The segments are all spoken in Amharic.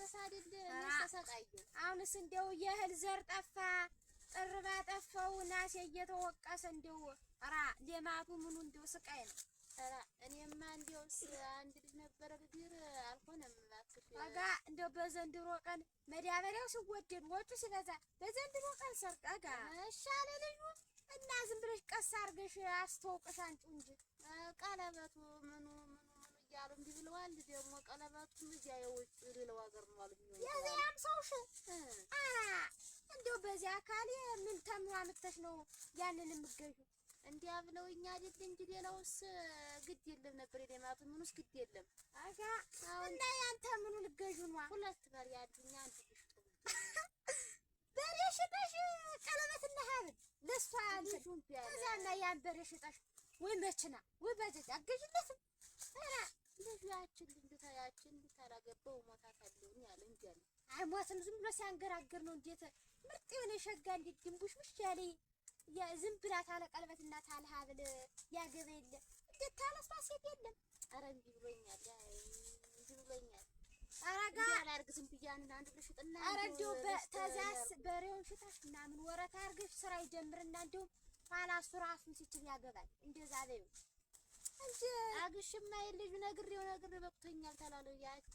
ጨረሰ አይደል ተሰቃዩ አሁንስ እንደው የእህል ዘር ጠፋ ጥርባ ጠፋው ናሴ እየተወቀሰ እንደው ኧረ ሌማቱ ምኑ እንደው ስቃይ ነው ኧረ እኔማ እንደውስ አንድ ልጅ ነበረ ብድር አልሆነም እባክሽ አጋ እንደው በዘንድሮ ቀን መዳበሪያው ሲወደድ ወጡ ሲበዛ በዘንድሮ ቀን ሰርቅ አጋ እሻለ ልጁ እና ዝም ብለሽ ቀስ አድርገሽ አስተውቀሽ አንቺው እንጂ ቀለበቱ ምኑ እያሉ እንዲህ ብለዋል ደግሞ ቀለበቱም እዚያ የውጭ ሌላው ሀገር ነው አሉ የዚያም ሰውሽ እንደው በዚያ አካል ምን ተምራ አምጥተሽ ነው ያንን የምትገዢው እንዲያ ብለውኛ አይደል እንጂ ሌላውስ ግድ የለም ነበር የሌማቱ ምኑስ ግድ የለም አጋ እና ያንተ ምኑ ልትገዢው ነው ሁለት በር ያሉኛ አንተ ግሽጡ በሬ ሽጠሽ ቀለበትና ሀብል ለሷ ልጁን ከዛና ያን በሬ ሽጠሽ ወይ መችና ወይ ባጃጅ አገዥለትም ኧረ ልጁ ያችን ልታላገባው ሞታታለሁ ያለ እንጂ አለ አይሞትም ዝም ብሎ ሲያንገራግር ነው እንዴት ምርጥ የሆነ ሸጋ እንዴት ድንቡሽ ብቻ ያለ ዝም ብላ ታለ ቀለበትና ታለ ሀብል ያገበ የለ እንዴት ታለሷ ሴት የለም ኧረ እንዲህ ብሎኛል አራጋ ያላርግ ዝም ብያንን አንድ ብለሽ ጥና ኧረ እንደው ተዛስ በሬውን ሽታሽ ምናምን ወረታ አድርገሽ ስራ ይጀምርና እንደው ኋላ እሱ ራሱን ሲችል ያገባል እንደዛ በይው እንጂ አግሽማ የልጁ ነግሬው በቅቶኛል ተላለው ያቺ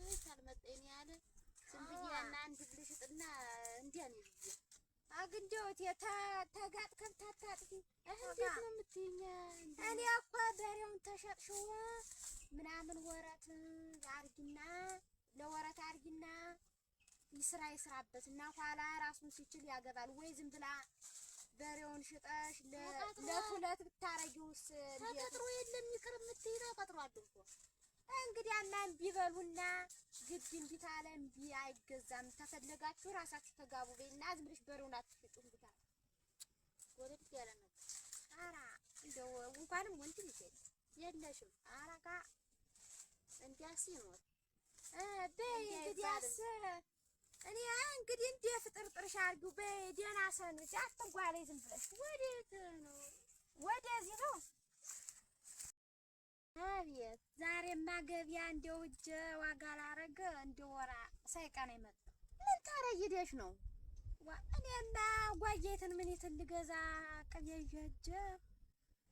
ልጅ አልመጣኝ ያለ ዝም ብያና አንድ ብለሽ ጥና እንዲያ ነው ይዤ አግንጆት ተጋጥ ከብታታ አጥፊ እንዴት ነው የምትይኝ እኔ እኮ በሬውን ተሸጥሽው ምናምን ወረት አርጊና ለወረት አርጊና ይስራበትና ኋላ ራሱን ሲችል ያገባል ወይ ዝም ብላ በሬውን ሽጠሽ ለሁለት ብታረጊውስ ተቀጥሮ የለም ይቅር የምትይና ቀጥሯል እኮ እንግዲህ አናን ቢበሉና ግድ እንዲታለ እንቢ አይገዛም ተፈለጋችሁ ራሳችሁ ተጋቡ በይና ዝም ብለሽ በሬውን አትሽጡ እንግዲህ ወለድ ያለ ነው ኧረ እንደው እንኳንም ወንድ ልጅ የለሽም አራጋ እንዲያስ ይኖር በይ እንግዲያስ እኔ እንግዲህ እንደ ፍጥርጥርሽ አድርጊው በይ ደህና ሰንብች አትጓለይ ዝም ብለሽ ወዴት ነው ወደዚህ ነው አቤት ዛሬማ ገበያ እንደው እጄ ዋጋ ላረገ እንደው ወራ ሳይቀናኝ መጣ ምን ታረይደሽ ነው እኔማ ጓየትን ምን ልገዛ ቅቤ ይዤ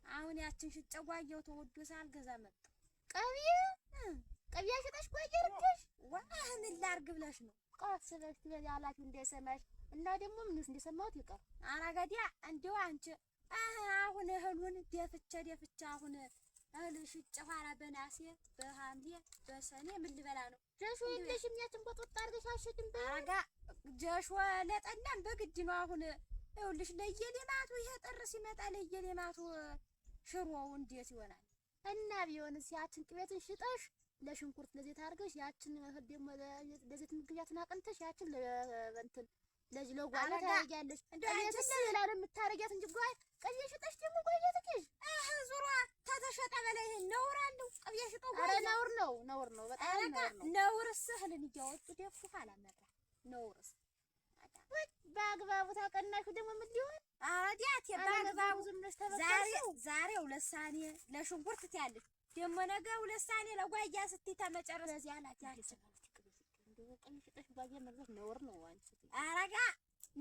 አሁን ያችን ሽጬ ጓየው ተወዶ ሳልገዛ መጣ ቅቤ ሽጠሽ ጓየ ርደሽ ምን ላድርግ ብለሽ ነው ቀስ ብለሽ ትበያላችሁ እንዳይሰማሽ እና ደግሞ ምንስ እንደሰማሁት ይቀር አራጋዲያ እንደው አንቺ አሁን እህሉን ደፍቼ አሁን እህል ሽጬ ኋላ በናሴ በሐምሌ በሰኔ ምን ልበላ ነው ጀሾ የለሽም ያችን ቦጥጥ አድርገሽ አሸድም አራጋ ጀሾ ለጠላም በግድ ነው አሁን ይኸውልሽ ለየሌማቱ ይሄ ጥር ሲመጣ ለየሌማቱ ሽሮው እንዴት ይሆናል እና ቢሆንስ ያችን ቅቤትን ሽጠሽ ለሽንኩርት ለዘይት አድርገሽ ያችን እህል ደግሞ ለዘይት ምግብያትን አቅንተሽ ያችን ለእንትን ለዚህ ለጓለ ታረጊያለሽ እንደዚህ ሌላ ነው የምታረጊያት እንጂ ጓይ ቅቤ ሽጠሽ ደግሞ ጓየ ትኬሽ ዙሯ ተተሸጠ በላይ ነውር አለው ቅቤ ሽጦ ኧረ ነውር ነው በጣም ነውርስ እህልን እያወጡ ደፉ አላመራ ነውርስ በአግባቡ ታቀናሹ ደግሞ ምን ሊሆን አዲያት በአግባቡ ዝም ብለሽ ተበቃው ዛሬ ሁለት ሳኔ ለሽንኩርት ትያለሽ ደግሞ ነገ ሁለት ሳኔ ለጓያ ስትይ ተመጨረስ ያላት ያለች እንደው ቀን ሽጠሽ ጓያ መግዛት ነውር ነው አንቺ አራጋ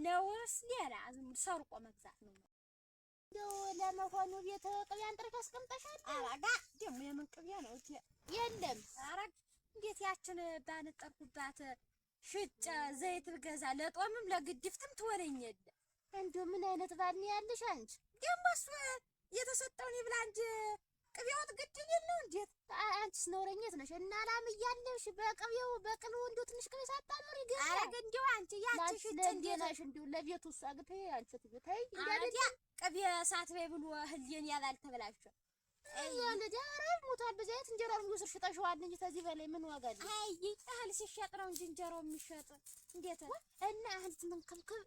ነውርስ ሌላ ዝም ሰርቆ መግዛት ነው እንደው ለመሆኑ ቤት ቅቤ አንጥረሽ አስቀምጠሻል አራጋ ደግሞ የምን ቅቤ ነው የለም አራጋ እንዴት ያችን ባነጠርኩባት ሽጬ ዘይት ብገዛ ለጦምም ለግድፍትም ትሆነኝ የለ እንደው ምን አይነት ባል ነው ያለሽ አንቺ ደግሞ እሱ የተሰጠውን ይብላ እንጂ ቅቤውት ግድ የለው እንዴት አንቺስ ነውረኛት ነሽ እና ላም እያለሽ በቅቤው በቅሉ እንደው ትንሽ ቅቤ ሳታኖር ይገኛል አረግ እንደው አንቺ ያቺ ሽጬ እንደናሽ እንደው ለቤቱ ሳግተይ አንቺ ትብታይ እንዴ ቅቤ ሳትበይ ብሎ ህሊን ያባል ተበላሽ ወለደ አረብ ሞታል በዛይት እንጀራውን ይወስር ሽጣሽዋል እንጂ ተዚህ በላይ ምን ዋጋ አለ አይ እህል ሲሸጥ ነው እንጂ እንጀራው የሚሸጥ እንዴት እና አንተ መንከልከል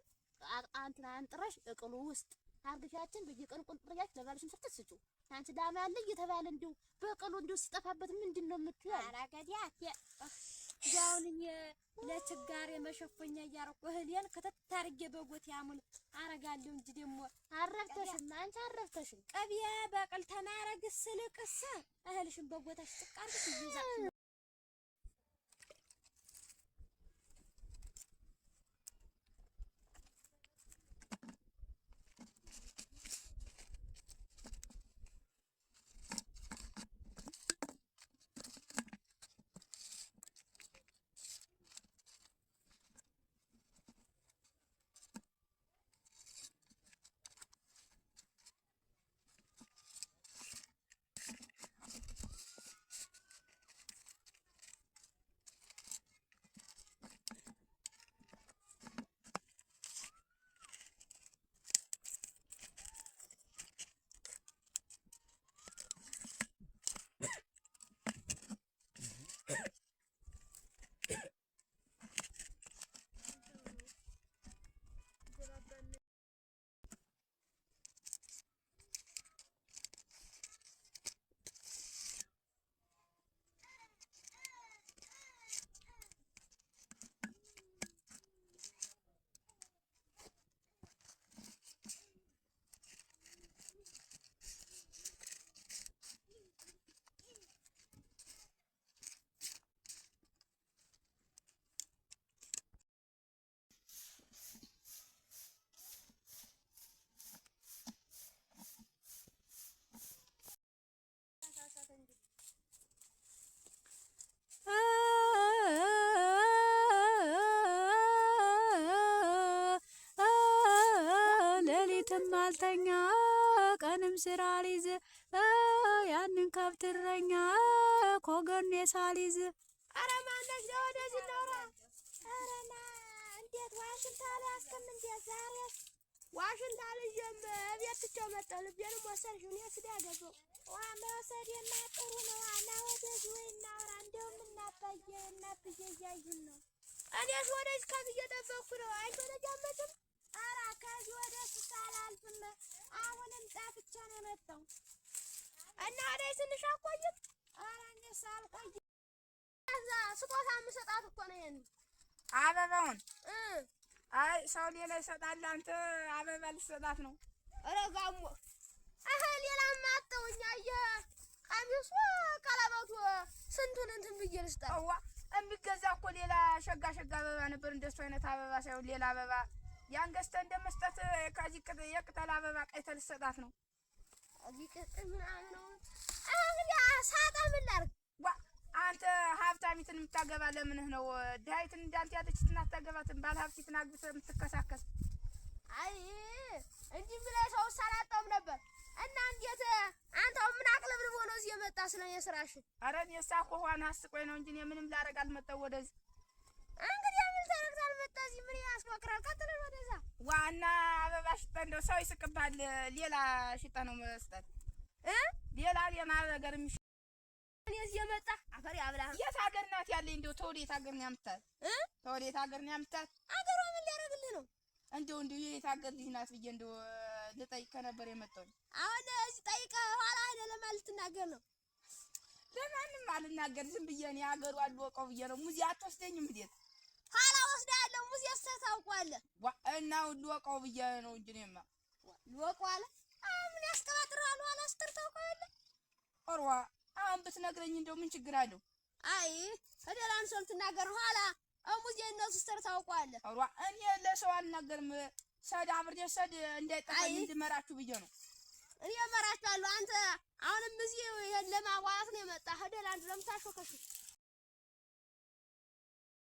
አንተና አንጥረሽ እቅሉ ውስጥ አርግሻችን በየቀኑ ቁንጥርያች ለባልሽም ሰርተስጩ አንቺ ዳማ ያለ እየተባለ እንደው በቅሉ እንደው ሲጠፋበት ምንድነው የምትዩ አራጋዲያ ያውንኝ ለችጋር የመሸፈኛ እያረኩ እህሌን ከተት አድርጌ በጎት ያሙል አረጋለሁ እንጂ ደግሞ አረፍተሽም አንቺ አረፍተሽም ቅቤ በቅል ተማረግ ስልቅስ እህልሽን በጎታሽ ጥቃርሽ ይይዛል የማልተኛ ቀንም ስራ ሊዝ ያንን ከብት እረኛ ከወገኔ ሳሊዝ ኧረ ማነሽ ነው ወደዚህ ነውራ ኧረ ና እንዴት ዋሽንታ አልያዝክም እንዴት ዛሬስ ዋሽንታ ልጄም እቤት ትቼው መጣሁ ልቤንም ወሰድሽው እኔ ስጋ ገባሁ መውሰዴማ ጥሩ ነው እና ወደዚህ ወይ እናውራ እንደውም እናብዬ እያዩን ነው እኔስ ወደዚህ ከብዬ እየጠበኩ ነው አንቺ ወደዚህ አትመጭም ኧረ ከዚህ ወደዚህ ሳላልፍም አሁንም ጠፍቼ ነው የመጣሁ እና ወደዚህ ትንሽ አትቆይም ኧረ እኔስ አልቆይም እዛ ስጦታ የምሰጣት እኮ ነው ይሄን አበባውን አይ ሰው ሌላ ይሰጣል አንተ አበባ ልትሰጣት ነው ረጋሞ ሌላማ አተውኛ ቀሚሱ ቀለበቱ ስንቱን እንትን ብዬ ልስጣት የሚገዛ እኮ ሌላ ሸጋ አበባ ነበር እንደሱ አይነት አበባ ሳይሆን ሌላ አበባ ያን ገዝተህ እንደመስጠት ከዚህ የቅጠል አበባ ቀይተህ ልትሰጣት ነው እዚህ ቅጠል ምናምን ነው እንግዲህ ሳጣ ምን ላድርግ አንተ ሀብታሚትን የምታገባ ለምንህ ነው ድሃይትን እንዳንተ ያለችትን አታገባትም ባለ ሀብቲትን አግብተህ የምትከሳከስ አይ እንጂ ብለህ ሰው ሳላጣውም ነበር እና እንዴት አንተው ምን አቅለብልቦ ነው እዚህ የመጣ ስለኔ ስራሽ ኧረ እኔስ እኮ ሆነ አስቆይ ነው እንጂ እኔ ምንም ላደርግ አልመጣሁ ወደዚህ እንግዲህ ምን ታደርግ አልመጣ እዚህ ምን ያስሞክራል ቀጥል ወደዛ ዋና አበባ ሽጠህ እንደው ሰው ይስቅብሃል ሌላ ሽጠህ ነው መስጠት ሌላ ነገር እዚህ የመጣ አፈሪ አብላ የት ሀገር ናት ያለኝ እንደው ተወዴት ሀገር ነው ያምጣት ተወዴት ሀገር ነው ያምጣት አገሯ ምን ሊያደርግልህ ነው እንደው የት ሀገር ልጅ ናት ብዬ እንደው ልጠይቅ ነበር የመጣሁኝ አሁን እዚህ ጠይቀህ ኋላ ሄደህ ለማን ልትናገር ነው ለማንም አልናገር ዝም ብዬ እኔ ሀገሩ አልወቀው ብዬ ነው ሙዚያ አትወስደኝም እንዴት ኋላ ወስዳለሁ ሙዚያ ታውቀዋለህ እና ልወቀው ብዬ ነው እንጂ እኔማ ልወቀው አለ ምን ያስቀባጥራል ኋላ ስትር ታውቀዋለህ ኦርዋ አሁን ብትነግረኝ እንደው ምን ችግር አለው አይ ሄደህ አንሶም ትናገር ኋላ ሙዚያ እነሱ ስትር ታውቀዋለህ ኦርዋ እኔ ለሰው አልናገርም ሰድ አብሬ ሰድ እንዳይጠፋኝ እንድመራችሁ ብዬ ነው እኔ እመራችኋለሁ አንተ አሁንም እዚህ ለማዋራት ነው የመጣህ ሄደህ አንድ ለምታሾከሽ